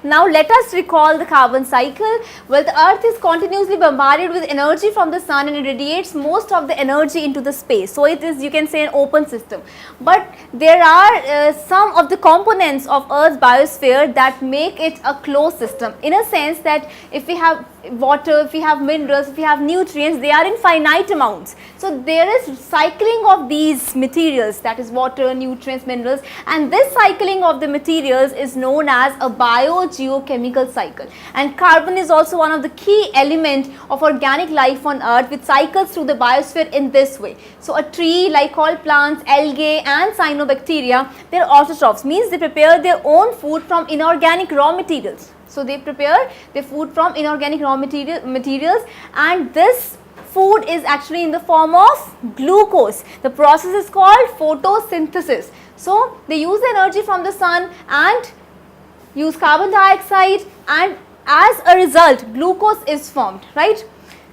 Now let us recall the carbon cycle. Well, the earth is continuously bombarded with energy from the sun and it radiates most of the energy into the space. So it is, you can say, an open system. But there are some of the components of earth's biosphere that make it a closed system, in a sense that if we have water, if we have minerals, if we have nutrients, they are in finite amounts. So there is cycling of these materials, that is water, nutrients, minerals, and this cycling of the materials is known as a biogeochemical cycle. And carbon is also one of the key elements of organic life on earth, which cycles through the biosphere in this way. So a tree, like all plants, algae and cyanobacteria, they are autotrophs, means they prepare their own food from inorganic raw materials. So they prepare their food from inorganic raw materials, and this food is actually in the form of glucose. The process is called photosynthesis. So they use the energy from the sun and use carbon dioxide, and as a result glucose is formed, right?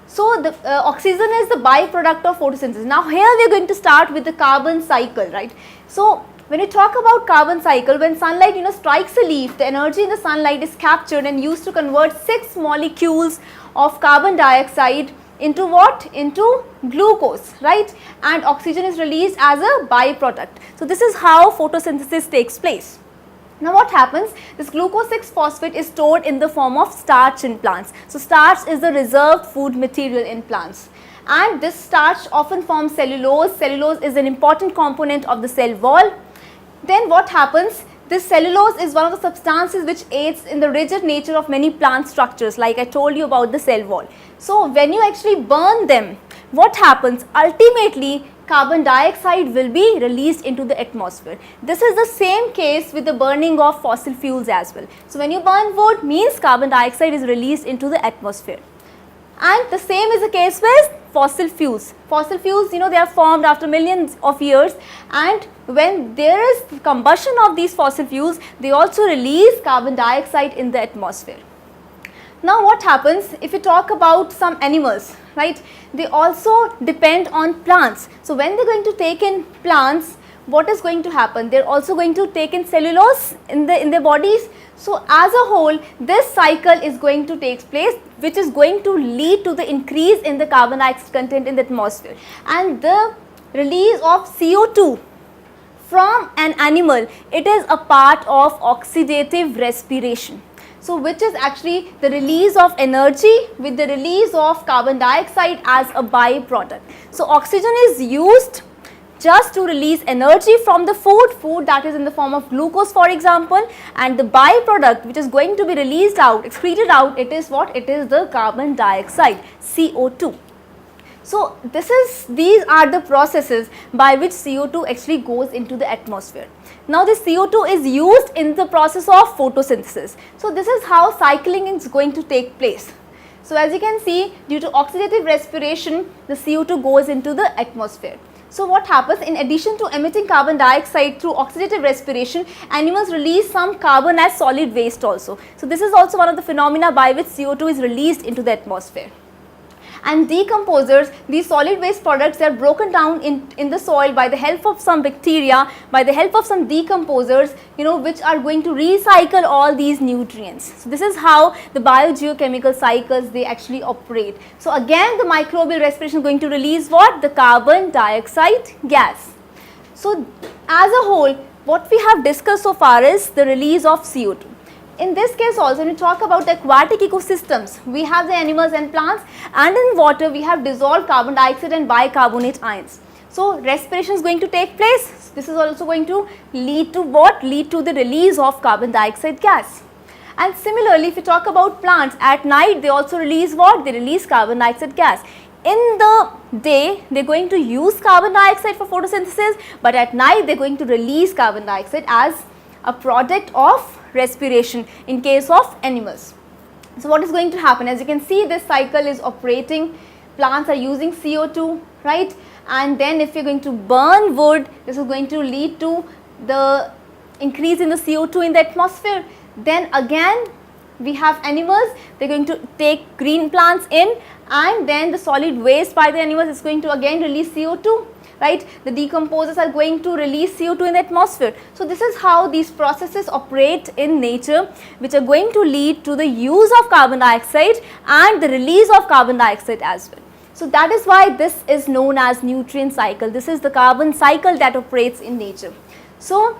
So the oxygen is the byproduct of photosynthesis. Now here we are going to start with the carbon cycle, right? So when we talk about carbon cycle, when sunlight strikes a leaf, the energy in the sunlight is captured and used to convert 6 molecules of carbon dioxide into what? Into glucose, right? And oxygen is released as a byproduct. So this is how photosynthesis takes place. Now what happens? This glucose 6-phosphate is stored in the form of starch in plants. So starch is the reserved food material in plants. And this starch often forms cellulose. Cellulose is an important component of the cell wall. Then what happens? This cellulose is one of the substances which aids in the rigid nature of many plant structures, like I told you about the cell wall. So when you actually burn them, what happens? Ultimately, carbon dioxide will be released into the atmosphere. This is the same case with the burning of fossil fuels as well. So when you burn wood, means carbon dioxide is released into the atmosphere. And the same is the case with fossil fuels. Fossil fuels, they are formed after millions of years, and when there is combustion of these fossil fuels, they also release carbon dioxide in the atmosphere. Now what happens if we talk about some animals, right? They also depend on plants. So when they are going to take in plants, what is going to happen? They are also going to take in cellulose in their bodies. So as a whole, this cycle is going to take place, which is going to lead to the increase in the carbon dioxide content in the atmosphere, and the release of CO2 from an animal. It is a part of oxidative respiration. So which is actually the release of energy with the release of carbon dioxide as a byproduct. So oxygen is used just to release energy from the food that is in the form of glucose, for example, and the byproduct which is going to be released out, excreted out, it is what? It is the carbon dioxide, CO2. So these are the processes by which CO2 actually goes into the atmosphere. Now this CO2 is used in the process of photosynthesis. So this is how cycling is going to take place. So as you can see, due to oxidative respiration, the CO2 goes into the atmosphere. So what happens? In addition to emitting carbon dioxide through oxidative respiration, animals release some carbon as solid waste also. So this is also one of the phenomena by which CO2 is released into the atmosphere. And decomposers, these solid waste products, are broken down in the soil by the help of some bacteria, by the help of some decomposers, which are going to recycle all these nutrients. So this is how the biogeochemical cycles, they actually operate. So again, the microbial respiration is going to release what? The carbon dioxide gas. So as a whole, what we have discussed so far is the release of CO2. In this case also, when we talk about the aquatic ecosystems, we have the animals and plants, and in water we have dissolved carbon dioxide and bicarbonate ions. So respiration is going to take place. This is also going to lead to what? Lead to the release of carbon dioxide gas. And similarly, if we talk about plants, at night they also release what? They release carbon dioxide gas. In the day, they are going to use carbon dioxide for photosynthesis, but at night they are going to release carbon dioxide as a product of respiration in case of animals. So what is going to happen? As you can see, this cycle is operating. Plants are using CO2, right? And then if you are going to burn wood, this is going to lead to the increase in the CO2 in the atmosphere. Then again, we have animals, they are going to take green plants in, and then the solid waste by the animals is going to again release CO2. right? The decomposers are going to release CO2 in the atmosphere. So this is how these processes operate in nature, which are going to lead to the use of carbon dioxide and the release of carbon dioxide as well. So that is why this is known as nutrient cycle. This is the carbon cycle that operates in nature. So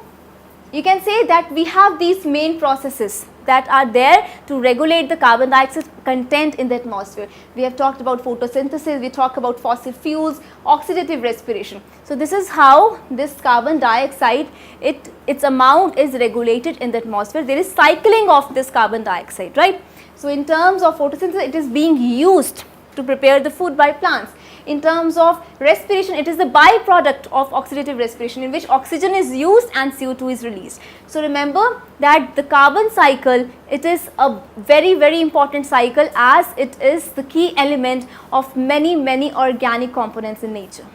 you can say that we have these main processes that are there to regulate the carbon dioxide content in the atmosphere. We have talked about photosynthesis, we talk about fossil fuels, oxidative respiration. So this is how this carbon dioxide, its amount is regulated in the atmosphere. There is cycling of this carbon dioxide, right? So in terms of photosynthesis, it is being used to prepare the food by plants. In terms of respiration, it is the byproduct of oxidative respiration, in which oxygen is used and CO2 is released. So remember that the carbon cycle, it is a very, very important cycle, as it is the key element of many organic components in nature.